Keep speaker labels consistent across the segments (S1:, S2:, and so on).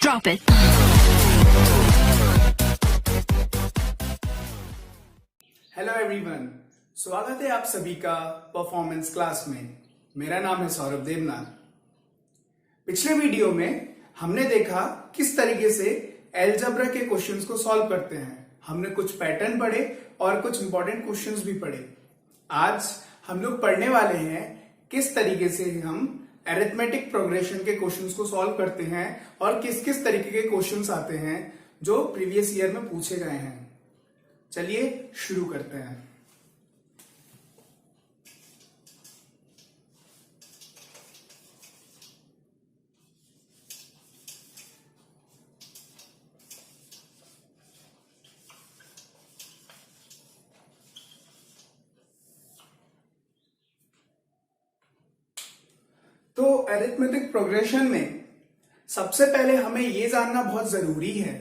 S1: Drop it.
S2: Hello everyone, स्वागत है आप सभी का परफॉर्मेंस क्लास में। मेरा नाम है सौरभ देवनाथ। पिछले वीडियो में हमने देखा किस तरीके से अलजेब्रा के क्वेश्चंस को सॉल्व करते हैं। हमने कुछ पैटर्न पढ़े और कुछ इंपॉर्टेंट क्वेश्चंस भी पढ़े। आज हम लोग पढ़ने वाले हैं किस तरीके से हम अरिथमेटिक प्रोग्रेशन के क्वेश्चंस को सॉल्व करते हैं और किस किस तरीके के क्वेश्चंस आते हैं जो प्रीवियस ईयर में पूछे गए हैं। चलिए शुरू करते हैं। तो अरिथमेटिक प्रोग्रेशन में सबसे पहले हमें यह जानना बहुत जरूरी है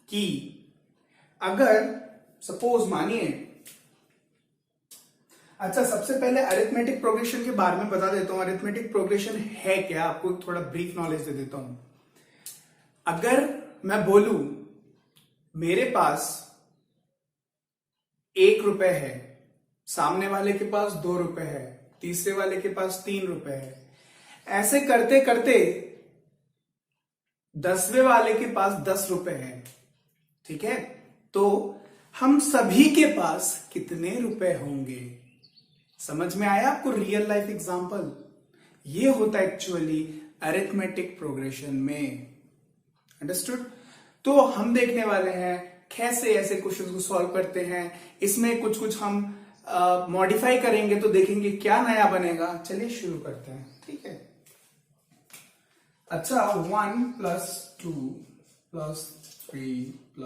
S2: कि अगर सपोज मानिए, अच्छा सबसे पहले अरिथमेटिक प्रोग्रेशन के बारे में बता देता हूं। अरिथमेटिक प्रोग्रेशन है क्या, आपको थोड़ा ब्रीफ नॉलेज दे देता हूं। अगर मैं बोलूं मेरे पास 1 रुपए है, सामने वाले के पास 2 रुपए है, तीसरे वाले के पास 3 रुपए है, ऐसे करते करते 10वें वाले के पास 10 रुपए है। ठीक है, तो हम सभी के पास कितने रुपए होंगे? समझ में आया आपको? रियल लाइफ एग्जांपल ये होता है एक्चुअली अरिथमेटिक प्रोग्रेशन में। अंडरस्टूड? तो हम देखने वाले हैं कैसे ऐसे क्वेश्चंस को सॉल्व करते हैं। इसमें कुछ कुछ हम मॉडिफाई करेंगे तो देखेंगे क्या नया बनेगा। चलिए शुरू करते हैं। ठीक है, अच्छा 1 + 2 + 3 +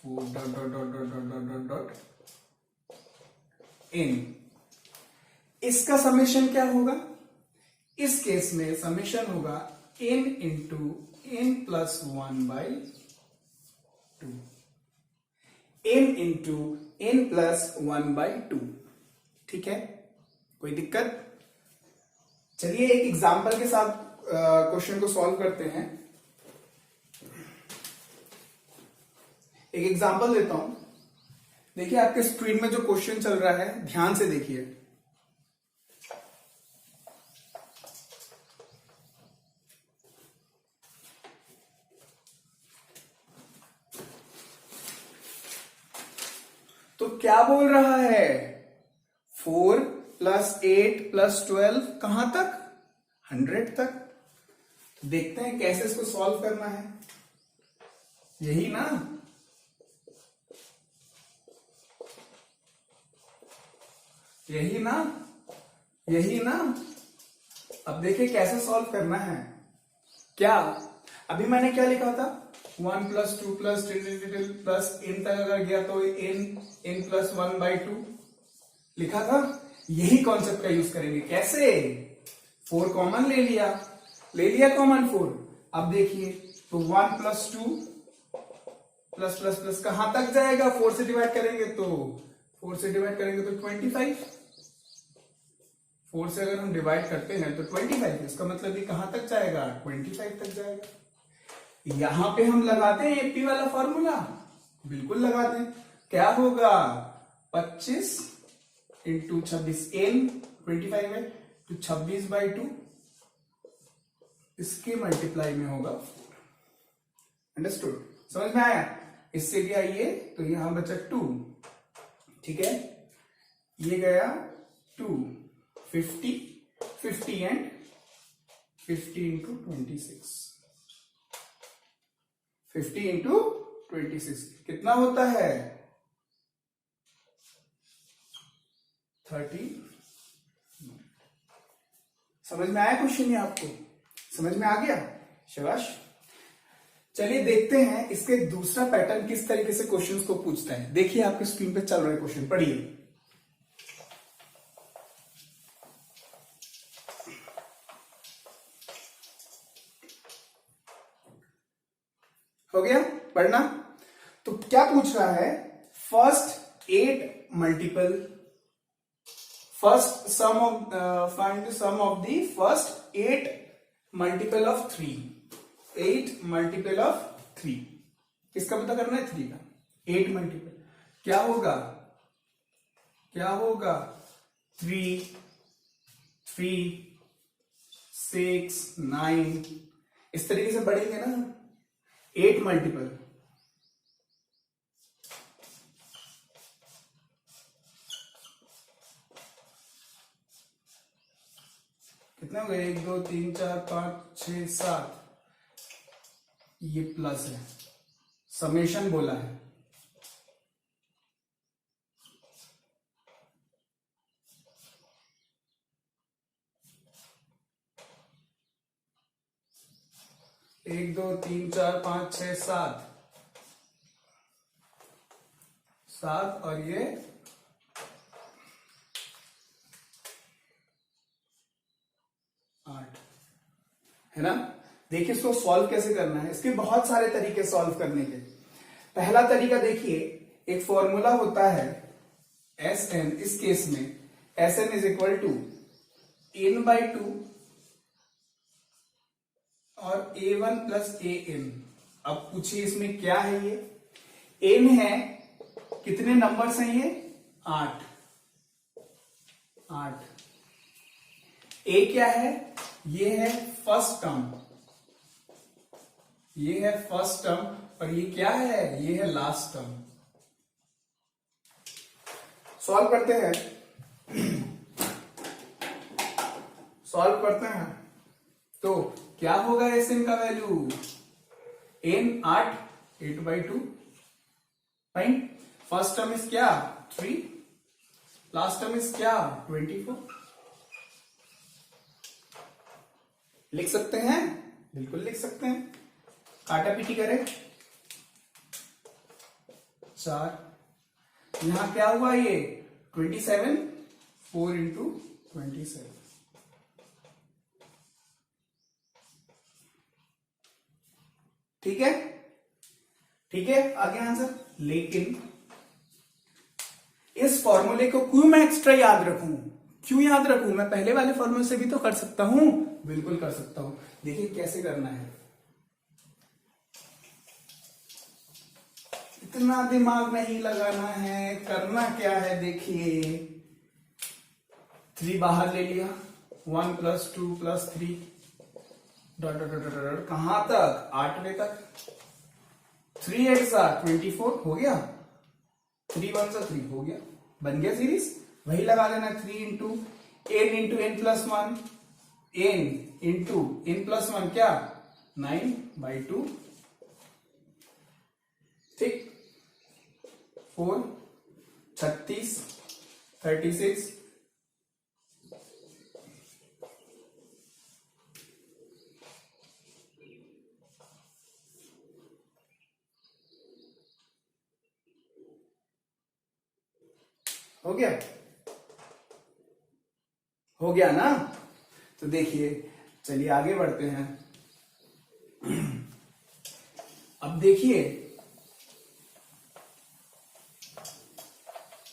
S2: 4 ... n। इसका समेशन क्या होगा? इस केस में समेशन होगा n × n + 1/2, n × n + 1/2। ठीक है, कोई दिक्कत? चलिए एक एग्जांपल के साथ क्वेश्चन को सॉल्व करते हैं। एक एग्जांपल देता हूं। देखिए आपके स्क्रीन में जो क्वेश्चन चल रहा है, ध्यान से देखिए। तो क्या बोल रहा है? 4 + 8 + 12 कहां तक? 100 तक। देखते हैं कैसे इसको सॉल्व करना है। यही ना? यही ना? यही ना? अब देखिए कैसे सॉल्व करना है। क्या अभी मैंने क्या लिखा था? 1 + 2 + 3 प्लस n तक अगर गया तो n + 1/2 लिखा था। यही कॉन्सेप्ट का यूज करेंगे। कैसे? 4 कॉमन ले लिया कॉमन 4। अब देखिए तो 1 + 2 प्लस कहां तक जाएगा? 4 से डिवाइड करेंगे तो 25। 4 से अगर हम डिवाइड करते हैं तो 25। इसका मतलब ये कहां तक जाएगा? 25 तक जाएगा। यहां पे हम लगाते हैं एपी वाला फॉर्मूला। बिल्कुल लगाते हैं। क्या होगा? 25 × 26, n 25 है तो 26/2 इसके मल्टीप्लाई में होगा 4। अंडरस्टूड? समझ में आया? इससे क्या ये तो यहां बचा 2। ठीक है, ये गया 2, 50 एंड 50 × 26। 50 × 26 कितना होता है? 30। समझ में आया क्वेश्चन? ये आपको समझ में आ गया? शाबाश। चलिए देखते हैं इसके दूसरा पैटर्न किस तरीके से क्वेश्चंस को पूछता है। देखिए आपके स्क्रीन पे चल रहा है क्वेश्चन, पढ़िए। हो गया पढ़ना? तो क्या पूछ रहा है? First 8 multiple First sum of find the sum of the first 8 multiple of 3. 8 multiple of 3, किसका पता करना है? 3 का। 8 मल्टीपल क्या होगा? 3, 6, 9, इस तरीके से बढ़ेंगे ना। 8 मल्टीपल कितना हो गया? 1 2 3 4 5 6 7, ये प्लस है, समेशन बोला है। एक 2 3 4 5 6 7 और ये 8 है ना। देखिए इसको सॉल्व कैसे करना है। इसके बहुत सारे तरीके सॉल्व करने के। पहला तरीका देखिए, एक फॉर्मूला होता है एस एन, इस केस में S N is equal to n/2 और a1 प्लस ए एन। अब पूछिए इसमें क्या है? ये n है, कितने नंबर्स हैं ये? 8। a क्या है? ये है फर्स्ट टर्म, ये है फर्स्ट टर्म, और ये क्या है? ये है लास्ट टर्म। सॉल्व करते हैं, सॉल्व करते हैं। तो क्या होगा एस एन का value? n 8/2। Fine. First term is क्या? 3, लास्ट टर्म इज क्या? 24। लिख सकते हैं, बिल्कुल लिख सकते हैं। काटा पीटी करें। 4, यहां क्या हुआ? ये 27, 4 इंटू 27। ठीक है, ठीक है, आगे आंसर। लेकिन इस फॉर्मूले को क्यों मैं एक्स्ट्रा याद रखूं? क्यों याद रखूं? मैं पहले वाले फॉर्मूले से भी तो कर सकता हूं। बिल्कुल कर सकता हूं। देखिए कैसे करना है। इतना दिमाग नहीं लगाना है, करना क्या है देखिए। 3 बाहर ले लिया, 1 + 2 + 3 कहां तक? 8वें तक। 3 8 24 हो गया। 3 1 3 हो गया, बन गया सीरीज। वही लगा देना। 3 into n + 1, n into n + 1 क्या? 9/2। ठीक। 4 36 36 हो गया, हो गया ना। तो देखिए, चलिए आगे बढ़ते हैं। अब देखिए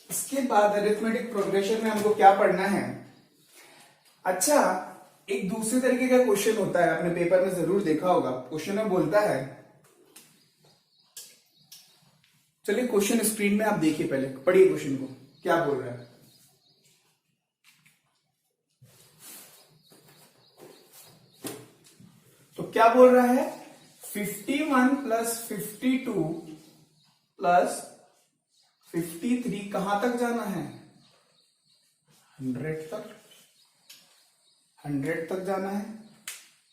S2: इसके बाद अरिथमेटिक प्रोग्रेशन में हमको क्या पढ़ना है। अच्छा, एक दूसरे तरीके का क्वेश्चन होता है, आपने पेपर में जरूर देखा होगा। क्वेश्चन में बोलता है, चलिए क्वेश्चन स्क्रीन में आप देखिए, पहले पढ़िए क्वेश्चन को, क्या बोल रहा है। तो क्या बोल रहा है? 51 + 52 + 53 कहां तक जाना है? 100 तक। 100 तक जाना है।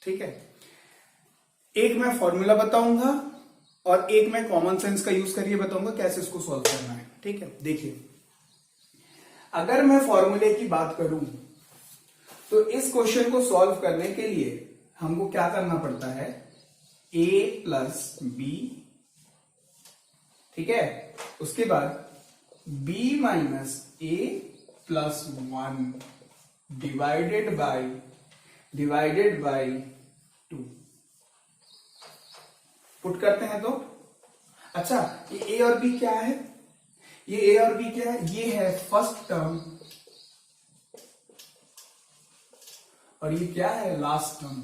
S2: ठीक है। एक मैं फॉर्मूला बताऊंगा और एक मैं कॉमन सेंस का यूज करके बताऊंगा कैसे इसको सॉल्व करना है। ठीक है। देखिए, अगर मैं फॉर्मूले की बात करूं तो इस क्वेश्चन को सॉल्व करने के लिए हमको क्या करना पड़ता है? a + b, ठीक है। उसके बाद b - a + 1 divided by 2 put करते हैं। तो अच्छा, ये a और b क्या है? ये a और b क्या है? ये है फर्स्ट टर्म और ये क्या है? Last term.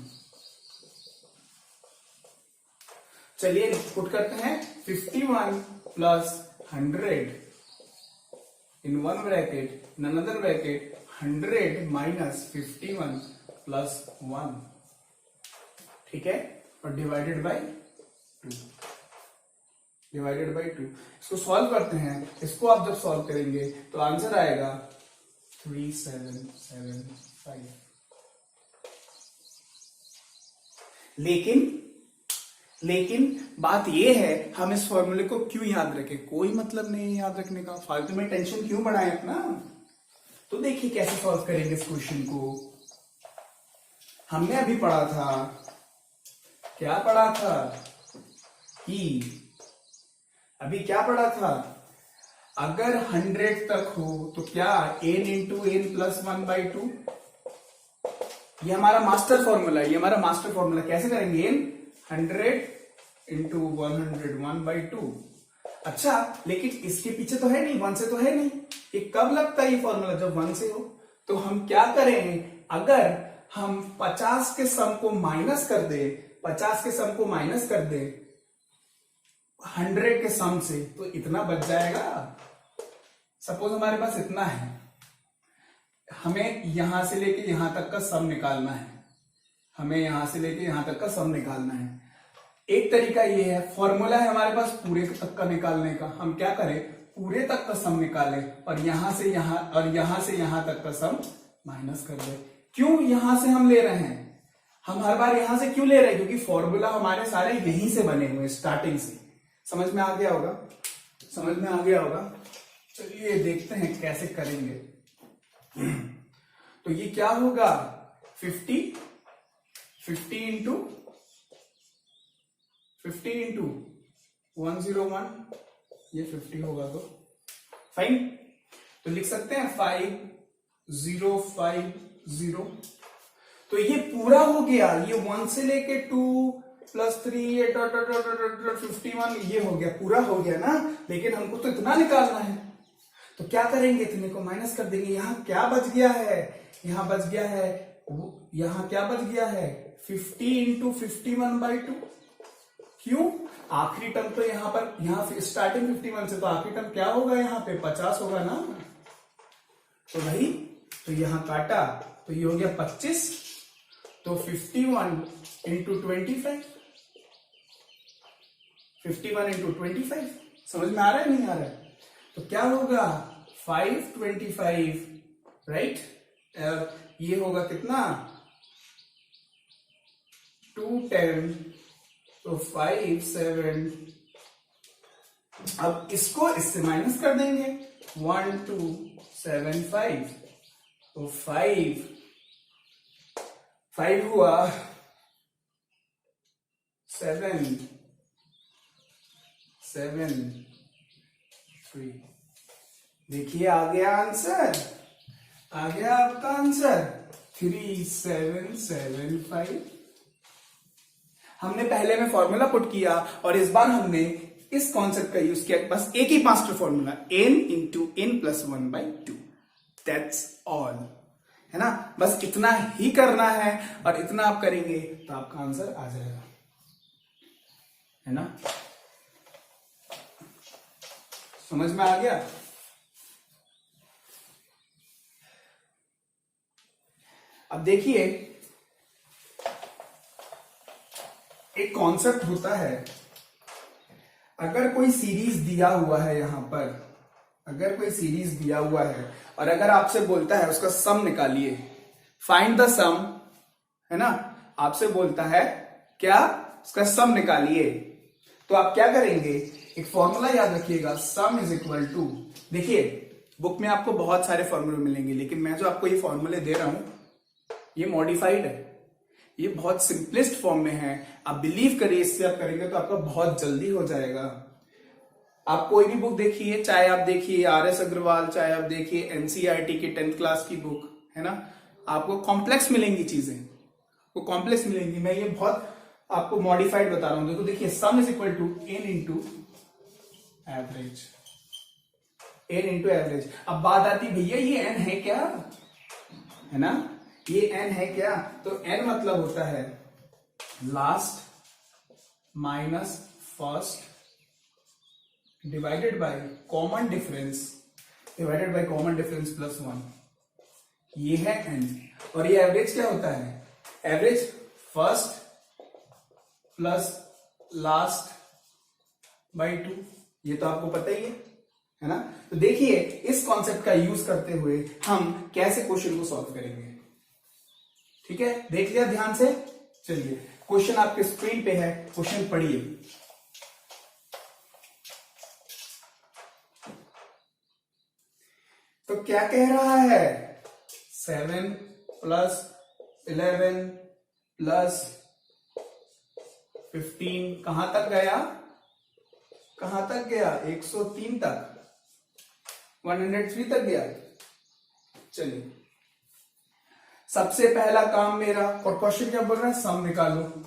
S2: चलिए पुट करते हैं 51 plus 100 in one bracket, in another bracket 100 minus 51 plus 1, ठीक है, और डिवाइडेड बाय 2, डिवाइडेड बाय 2। इसको सॉल्व करते हैं। इसको आप जब सॉल्व करेंगे तो आंसर आएगा 3775। लेकिन बात यह है, हम इस फॉर्मूले को क्यों याद रखें? कोई मतलब नहीं है याद रखने का, फालतू में टेंशन क्यों बढ़ाएं अपना। तो देखिए कैसे सॉल्व करेंगे इस क्वेश्चन को। हमने अभी पढ़ा था, क्या पढ़ा था कि अभी क्या पढ़ा था, अगर 100 तक हो तो क्या n इंटू एन प्लस 1/2। ये हमारा मास्टर फॉर्मूला है, ये हमारा मास्टर फॉर्मूला। कैसे करेंगे? n 100 into 101/2। अच्छा, लेकिन इसके पीछे तो है नहीं, 1 से तो है नहीं। ये कब लगता है ये फॉर्मूला? जब 1 से हो। तो हम क्या करें, अगर हम 50 के सम को माइनस कर दे, 50 के सम को माइनस कर दे 100 के सम से, तो इतना बच जाएगा। सपोज हमारे पास इतना है, हमें यहां से लेके यहां तक का सम निकालना है, हमें यहां से लेके यहां तक का सम निकालना है। एक तरीका ये है, फॉर्मूला है हमारे पास पूरे तक का निकालने का। हम क्या करें, पूरे तक का सम निकालें और यहां से यहां और यहां से यहां तक का सम माइनस कर दे। क्यों यहां से हम ले रहे हैं? हम हर बार यहां से क्यों ले रहे हैं? क्योंकि फॉर्मूला हमारे सारे यहीं से बने हुए, स्टार्टिंग से। समझ में आ गया होगा? समझ में आ गया होगा। चलिए देखते हैं कैसे करेंगे। तो ये क्या होगा, 50 इंटू 101, ये 50 होगा तो फाइन। तो लिख सकते हैं 5050। तो ये पूरा हो गया, ये 1 से लेके 2 प्लस 3 ये डॉट डॉट डॉट डॉट 51, ये हो गया, पूरा हो गया ना। लेकिन हमको तो इतना निकालना है, तो क्या करेंगे, इतने को माइनस कर देंगे। यहां क्या बच गया है, यहां बच गया है, यहां क्या बच गया है, 50 इंटू 51/2। क्यों? आखिरी टर्म तो यहां पर, यहां स्टार्टिंग 51 से, तो आखिरी टर्म क्या होगा, यहां पे 50 होगा ना। तो भाई, तो यहां काटा तो ये हो गया 25, तो 51 इंटू 25, 51 इंटू 25। समझ में आ रहा है नहीं आ रहा है? तो क्या होगा, 525, राइट। ये होगा कितना, 210, तो 5 7। अब इसको इससे माइनस कर देंगे, 1 2 7 5, तो 5 हुआ, 7 3। देखिए आ गया आंसर, आ गया आपका आंसर 3775। हमने पहले में फॉर्मूला पुट किया और इस बार हमने इस कॉन्सेप्ट का यूज किया। बस एक ही master formula, n into n plus 1/2, that's all, है ना। बस इतना ही करना है और इतना आप करेंगे तो आपका आंसर आ जाएगा, है ना। समझ में आ गया? अब देखिए, एक कॉन्सेप्ट होता है, अगर कोई सीरीज दिया हुआ है यहां पर, अगर कोई सीरीज दिया हुआ है और अगर आपसे बोलता है उसका सम निकालिए, फाइंड द सम, है ना, आपसे बोलता है क्या, उसका सम निकालिए, तो आप क्या करेंगे, एक फॉर्मूला याद रखिएगा, सम इज इक्वल टू, देखिए बुक में आपको बहुत सारे फॉर्मूले मिलेंगे, लेकिन मैं जो आपको ये फॉर्मूले दे रहा हूं ये मॉडिफाइड है, ये बहुत सिंपलेस्ट फॉर्म में है। आप बिलीव करिए, इससे आप करेंगे तो आपका बहुत जल्दी हो जाएगा। आप कोई भी बुक देखिए, चाहे आप देखिए RS अग्रवाल, चाहे आप देखिए NCERT की 10th क्लास की बुक, है ना, आपको कॉम्प्लेक्स मिलेंगी चीजें, वो कॉम्प्लेक्स मिलेंगी। मैं ये बहुत आपको मॉडिफाइड बता रहा हूं। देखो, देखिए sum is equal to n into average, n into average. अब बात आती भैया ये n है क्या, है ना, ये n है क्या, तो n मतलब होता है last minus first divided by common difference plus 1, ये है n। और ये एवरेज क्या होता है? Average first plus last by 2, ये तो आपको पता ही है ना। तो देखिए इस कॉन्सेप्ट का यूज करते हुए हम कैसे क्वेश्चन को सॉल्व करेंगे। ठीक है, देख लिया ध्यान से। चलिए क्वेश्चन आपके स्क्रीन पे है, क्वेश्चन पढ़िए। तो क्या कह रहा है? 7 प्लस 11 प्लस 15 कहां तक गया? 103 तक, 103 तक गया। चलिए सबसे पहला काम मेरा, और क्वेश्चन क्या बोल रहा है? सम निकालो।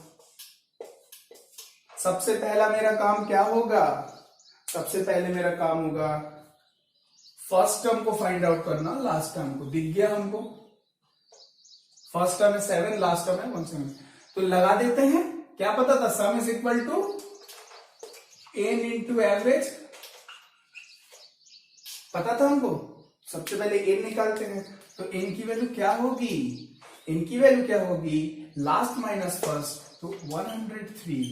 S2: सबसे पहला मेरा काम क्या होगा? सबसे पहले मेरा काम होगा फर्स्ट टर्म को फाइंड आउट करना, लास्ट टर्म को। दिख गया हमको, फर्स्ट टर्म है 7, लास्ट टर्म है 17। तो लगा देते हैं। क्या पता था? Sum is equal to n into average, पता था हमको। सबसे पहले n निकालते हैं। तो n की वैल्यू क्या होगी? n की वैल्यू क्या होगी? लास्ट माइनस फर्स्ट, तो 103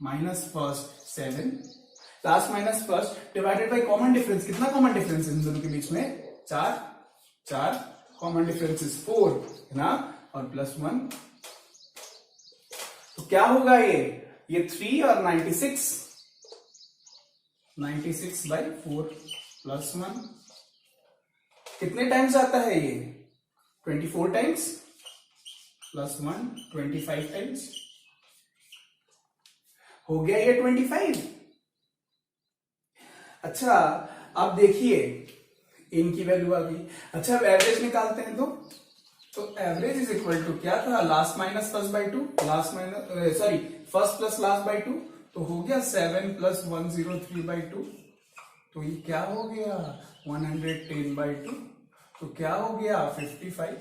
S2: minus first 7, last minus first divided by common difference. कितना कॉमन डिफरेंस है इन दोनों के बीच में? 4 कॉमन डिफरेंस इज 4 है ना, और प्लस 1। तो क्या होगा ये 3 और 96 बाई 4 प्लस 1। कितने टाइम्स आता है ये? 24 टाइम्स प्लस 1 25 टाइम्स। हो गया ये 25। अच्छा अब देखिए इनकी वैल्यू आ गई। अच्छा अब एवरेज निकालते हैं। तो एवरेज इज इक्वल टू क्या था? Last minus first by 2, first plus last by 2। तो हो गया 7 प्लस 103 बाई 2। तो ये क्या हो गया? 110 बाई 2। तो क्या हो गया? 55।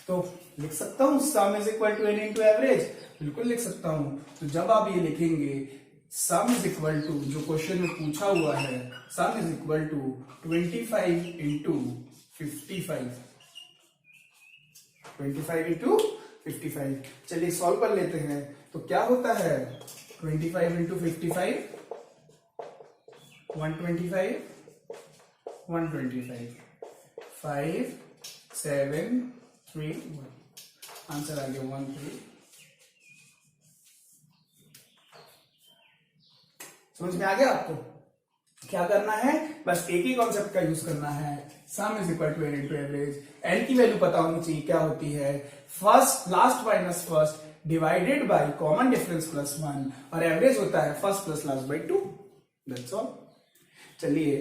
S2: तो लिख सकता हूं sum is equal to n into average, बिल्कुल लिख सकता हूं। तो जब आप ये लिखेंगे सम इज इक्वल टू, जो क्वेश्चन में पूछा हुआ है, sum is equal to 25 into 55, 25 into 55। चलिए सॉल्व कर लेते हैं। तो क्या होता है? 25 इंटू 55 125, 125, 5 7 3 1। आंसर आ गया 13। समझ में आ गया आपको? क्या करना है? बस एक ही कॉन्सेप्ट का यूज करना है। Sum is equal to n into average. N की वैल्यू पता होनी चाहिए क्या होती है? First last minus first divided by common difference plus 1, और एवरेज होता है first plus last by 2। That's all. चलिए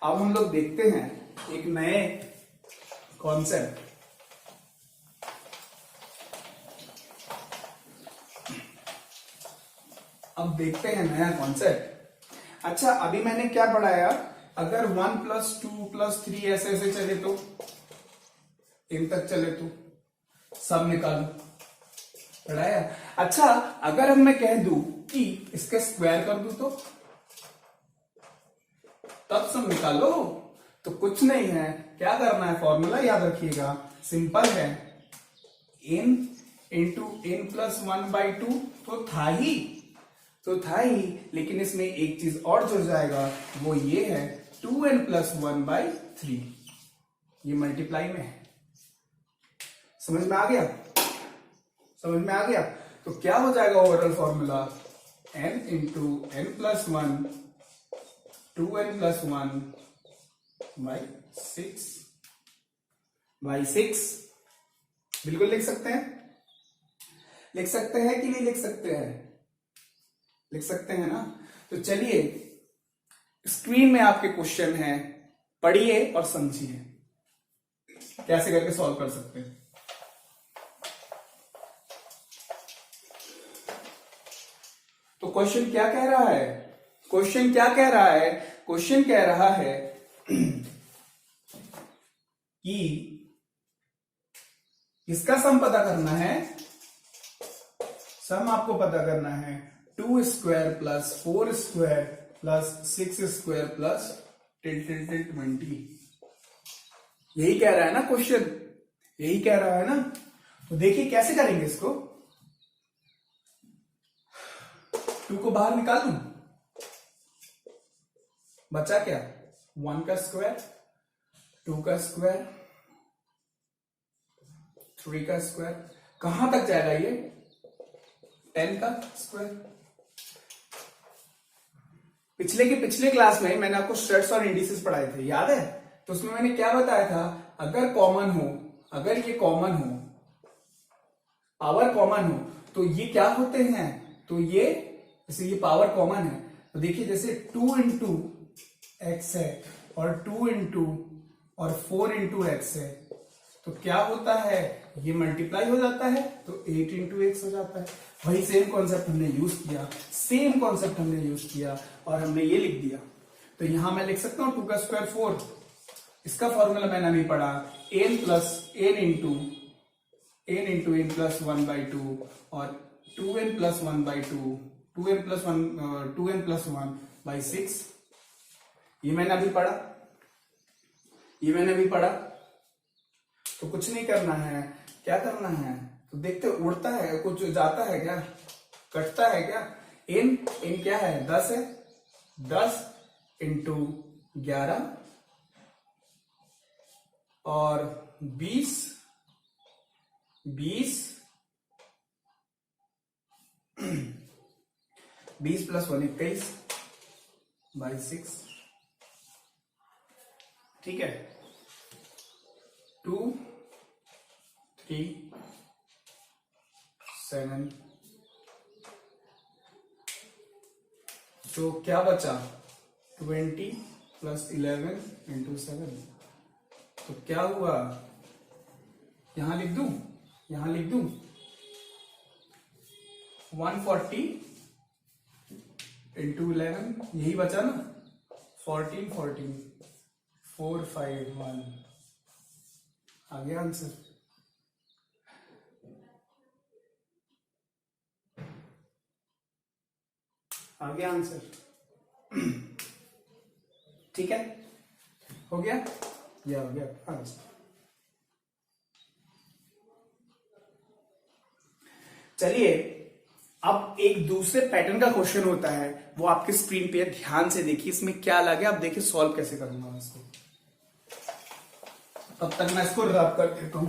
S2: अब हम लोग देखते हैं एक नए कॉन्सेप्ट। अब देखते हैं नया कॉन्सेप्ट। अच्छा अभी मैंने क्या पढ़ाया? अगर 1 प्लस 2 प्लस 3 ऐसे ऐसे चले तो, इन तक चले तो सब निकालो, पढ़ाया। अच्छा अगर मैं कह दूं कि इसके स्क्वायर कर दूं तो तब सब निकालो। तो कुछ नहीं है, क्या करना है? फॉर्मूला याद रखिएगा, सिंपल है। n into n plus 1 by 2 तो था ही, लेकिन इसमें एक चीज और जुड़ जाएगा, वो ये है 2n प्लस 1 बाई 3। ये मल्टीप्लाई में है। समझ में आ गया? समझ में आ गया? तो क्या हो जाएगा overall formula? n into n plus 1 2n plus 1 by 6 बिल्कुल लिख सकते हैं। लिख सकते हैं कि नहीं लिख सकते हैं? लिख सकते हैं ना। तो चलिए स्क्रीन में आपके क्वेश्चन है, पढ़िए और समझिए कैसे करके सॉल्व कर सकते हैं। तो क्वेश्चन क्या कह रहा है? क्वेश्चन कह रहा है कि इसका सम पता करना है। सम आपको पता करना है 2 square plus 4 square plus 6 square plus till till till 20। यही कह रहा है ना क्वेश्चन, यही कह रहा है ना। तो देखिए कैसे करेंगे इसको। 2 को बाहर निकाल दूं, बचा क्या, 1 का स्क्वायर, 2 का स्क्वायर, 3 का स्क्वायर, कहां तक जाएगा ये, 10 का स्क्वायर। पिछले क्लास में मैंने आपको स्ट्रेट्स और इंडिसेस पढ़ाए थे, याद है। तो उसमें मैंने क्या बताया था, अगर कॉमन हो, अगर ये कॉमन हो, पावर कॉमन हो, तो ये क्या होते हैं, तो ये जैसे ये पावर कॉमन है तो देखिए जैसे 2 इंटू एक्स है और 2 इंटू और 4 इंटू एक्स है, तो क्या होता है, ये मल्टीप्लाई हो जाता है तो 8 इंटू एक्स हो जाता है। वही सेम कॉन्सेप्ट हमने यूज किया, सेम कॉन्सेप्ट हमने यूज किया और हमने ये लिख दिया। तो यहां मैं लिख सकता हूं 2 का स्क्वायर 4, इसका फॉर्मूला मैंने नहीं पढ़ा, n plus n into n plus 1/2 और 2n प्लस 1/2, 2n प्लस 1/6। ये मैंने अभी पढ़ा, ये मैंने अभी पढ़ा। तो कुछ नहीं करना है, क्या करना है, तो देखते उड़ता है कुछ, जाता है क्या, कटता है क्या, n क्या है, 10 है, 10 इंटू 11 और 20 प्लस 1 21/6, ठीक है। 2 3 7, तो क्या बचा, 20 प्लस 11 इंटू 7, तो क्या हुआ, यहां लिख दूं, 140 इंटू 11, यही बचा ना, 14 4 5 1, आ गया आंसर। आ गया आंसर, ठीक है, हो गया, यह हो गया आंसर। चलिए अब एक दूसरे पैटर्न का क्वेश्चन होता है, वो आपके स्क्रीन पे ध्यान से देखिए, इसमें क्या लगे, आप देखिए सॉल्व कैसे करूंगा इसको। तब तक मैं इसको रब कर देता हूं।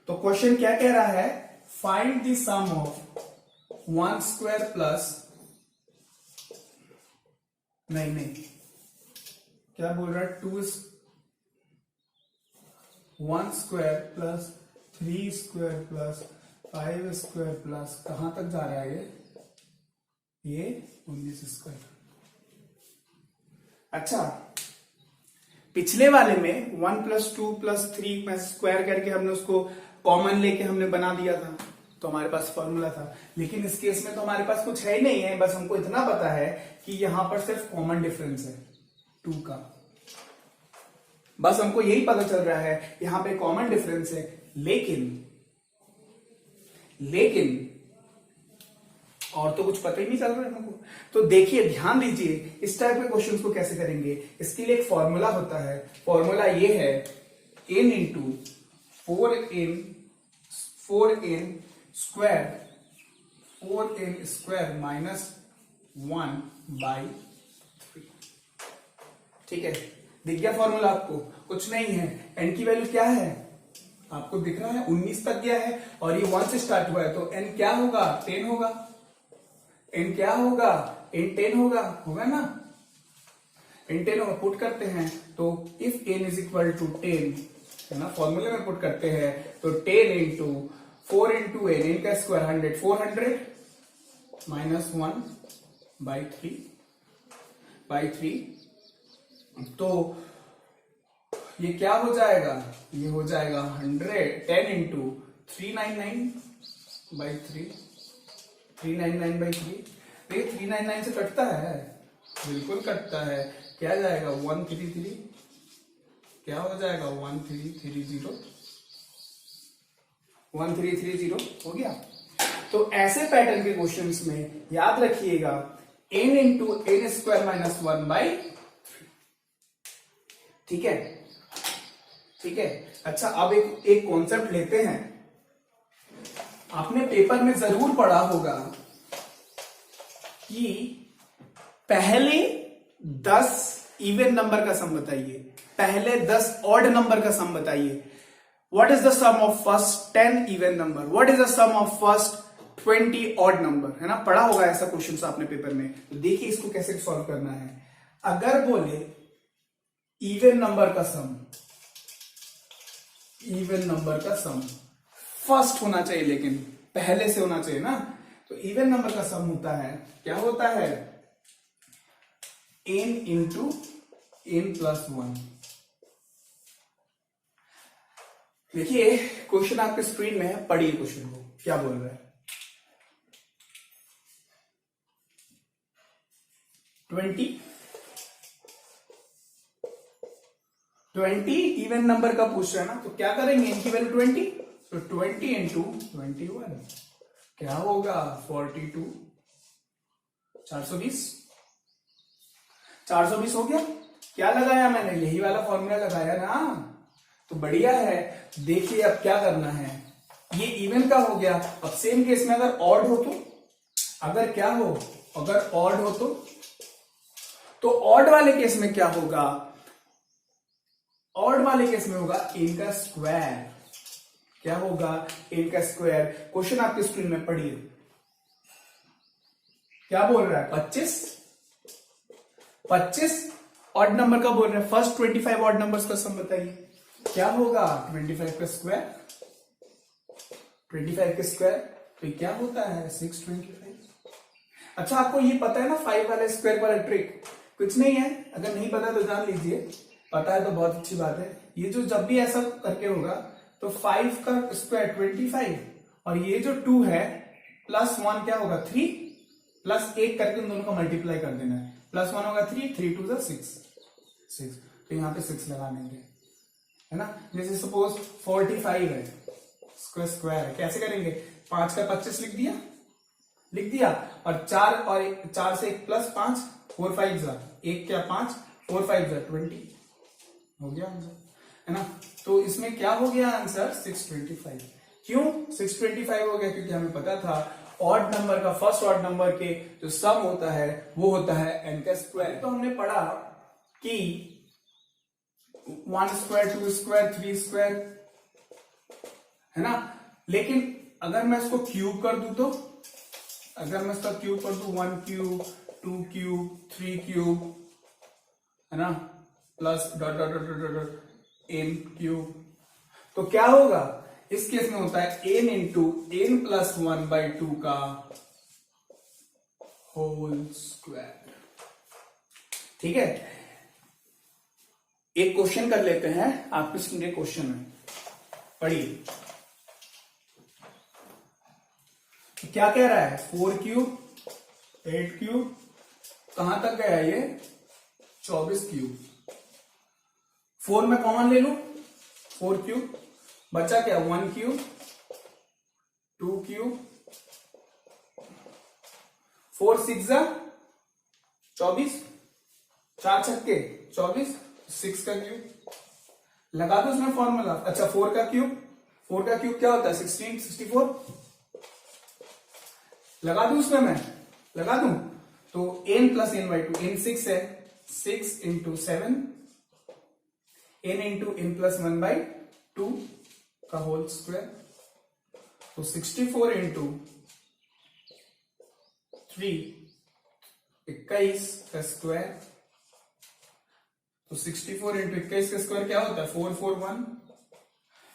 S2: तो क्वेश्चन क्या कह रहा है, find the sum of 1 square plus, नहीं क्या बोल रहा है, 1 square plus 3 square plus 5 square plus, कहां तक जा रहा है ये 19 स्क्वायर। अच्छा, पिछले वाले में 1 प्लस 2 प्लस 3 में स्क्वायर करके हमने उसको कॉमन लेके हमने बना दिया था, तो हमारे पास फॉर्मूला था। लेकिन इस केस में तो हमारे पास कुछ है ही नहीं है, बस हमको इतना पता है कि यहां पर सिर्फ कॉमन डिफरेंस है 2 का, बस हमको यही पता चल रहा है यहां पे कॉमन डिफरेंस है। लेकिन और तो कुछ पता ही नहीं चल रहा है हमको। तो देखिए ध्यान दीजिए, इस टाइप के क्वेश्चंस को कैसे करेंगे, इसके लिए एक फॉर्मूला होता है। फॉर्मूला ये है n into 4n square minus 1/3, ठीक है। दिख गया फॉर्मूला आपको, कुछ नहीं है। n की वैल्यू क्या है आपको दिख रहा है, 19 तक गया है और ये 1 से स्टार्ट हुआ है, तो n क्या होगा, 10 होगा। n क्या होगा, n 10 होगा ना, n 10 होगा। पुट करते हैं तो if n is equal to 10 है ना, फॉर्मूले में पुट करते हैं तो 10 इंटू 4 इंटू n का स्क्वायर 100, 400 माइनस 1/3, तो ये क्या हो जाएगा, ये हो जाएगा 10 इंटू 399/3, 399/3। ये 399 से कटता है, बिल्कुल कटता है। क्या जाएगा 133, क्या हो जाएगा 1330, 1330 हो गया। तो ऐसे पैटर्न के क्वेश्चंस में याद रखिएगा n into N square minus 1/3। ठीक है, ठीक है। अच्छा, अब एक कॉन्सेप्ट लेते हैं। आपने पेपर में जरूर पढ़ा होगा कि पहले 10 इवन नंबर का सम बताइए, पहले 10 ऑड नंबर का सम बताइए। What is the sum of first 10 even number, what is the sum of first 20 odd number, है ना। पढ़ा होगा ऐसा क्वेश्चन आपने पेपर में। तो देखिए इसको कैसे सॉल्व करना है। अगर बोले इवन नंबर का सम, इवन नंबर का सम फर्स्ट होना चाहिए, लेकिन पहले से होना चाहिए ना। तो इवन नंबर का सम होता है, क्या होता है, n इंटू n प्लस 1। देखिए क्वेश्चन आपके स्क्रीन में है, पढ़िए क्वेश्चन को क्या बोल रहा है। 20 इवन नंबर का पूछ रहा है ना, तो क्या करेंगे, इनकी वैल्यू 20, तो 20 इंटू 21 क्या होगा 42, 420। 420 हो गया। क्या लगाया मैंने, यही वाला फॉर्मूला लगाया ना, तो बढ़िया है। देखिए अब क्या करना है, ये इवन का हो गया। अब सेम केस में अगर ऑड हो तो, अगर क्या हो, अगर ऑड हो तो ऑड वाले केस में क्या होगा, ऑड वाले केस में होगा n का स्क्वायर। क्या होगा, n का स्क्वायर। क्वेश्चन आपकी स्क्रीन में पढ़िए, क्या बोल रहा है, 25 ऑड नंबर का बोल रहे हैं। फर्स्ट 25 ऑड नंबर्स का सम बताइए, क्या होगा 25 का स्क्वायर, 25 का स्क्वायर, तो क्या होता है 625। अच्छा, आपको ये पता है ना 5 वाले स्क्वायर वाला ट्रिक, कुछ नहीं है, अगर नहीं पता तो जान लीजिए, पता है तो बहुत अच्छी बात है। ये जो जब भी ऐसा करके होगा तो 5 का स्क्वायर 25 और ये जो 2 है प्लस 1 क्या होगा 3 प्लस 1 करके उन दोनों का मल्टीप्लाई कर देना है। प्लस 1 होगा 3, 3 2 6, तो यहाँ पे 6 लगा देंगे, है ना। जैसे सपोज 45 है, स्क्वायर है, कैसे करेंगे, 5 का 25 लिख दिया और 4 से 1 प्लस 5, 4 5 जा 1 क्या 5, 4 5 जा 20 हो गया आंसर, है ना। तो इसमें क्या हो गया आंसर 625। क्यों 625 हो गया, क्योंकि हमें पता था ऑड नंबर का, फर्स्ट ऑड नंबर के जो सम होता है वो होता है n का स्क्वायर। तो हमने पढ़ा कि 1 स्क्वायर 2 स्क्वायर 3 स्क्वायर, है ना। लेकिन अगर मैं इसको क्यूब कर दूं तो, अगर मैं इसका क्यूब कर दूं 1 क्यूब 2 क्यूब 3 क्यूब, है ना, plus dot dot dot dot dot N cube, तो क्या होगा, इस केस में होता है n इंटू एन प्लस 1/2 का होल स्क्वायर। ठीक है, एक क्वेश्चन कर लेते हैं आपके स्क्रीन के क्वेश्चन में, पढ़िए। तो क्या कह रहा है, 4 क्यूब 8 क्यूब, कहां तक गया ये 24 क्यूब। 4 में कॉमन ले लू, 4 क्यूब बचा क्या 1 क्यूब 2 क्यूब, 4 6 जा 24, 4 छक्के 24, 6 का क्यूब लगा दो उसमें फॉर्मूला। अच्छा 4 का क्यूब क्या होता है 16 64, लगा दू उसमें, मैं लगा दूं तो n प्लस n/2, n 6 है, 6 into 7, n into n plus 1/2 का होल स्क्वायर, तो 64 इंटू 3 21 का स्क्वायर, तो 64 इंटू 21 का स्क्वायर क्या होता है 441।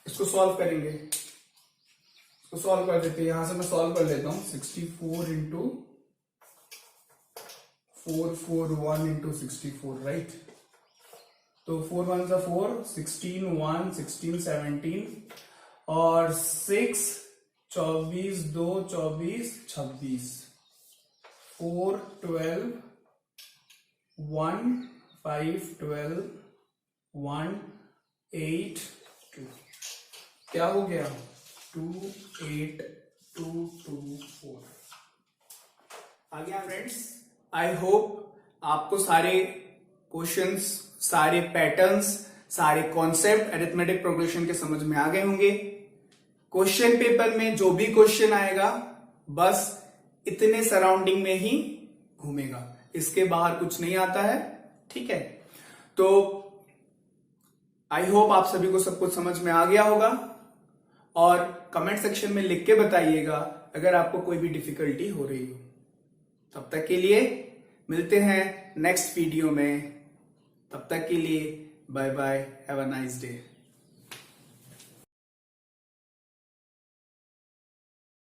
S2: इसको सॉल्व करेंगे, इसको सॉल्व कर देते हैं, यहां से मैं सॉल्व कर लेता हूं 64 इंटू 441 इंटू 64, राइट। तो 4 1 जा 4, 16 1 16 17 और 6 24 2 24 26, 4 12 1 5 12 1 8 2, क्या हो गया 28224 आ गया फ्रेंड्स। आई होप आपको सारे क्वेश्चंस, सारे पैटर्न्स, सारे कॉन्सेप्ट अरिथमेटिक प्रोग्रेशन के समझ में आ गए होंगे। क्वेश्चन पेपर में जो भी क्वेश्चन आएगा बस इतने सराउंडिंग में ही घूमेगा, इसके बाहर कुछ नहीं आता है। ठीक है, तो आई होप आप सभी को सब कुछ समझ में आ गया होगा और कमेंट सेक्शन में लिख के बताइएगा अगर आपको कोई भी डिफिकल्टी हो रही हो। तब तक के लिए मिलते हैं नेक्स्ट वीडियो में। तब तक के लिए bye bye, have a nice day.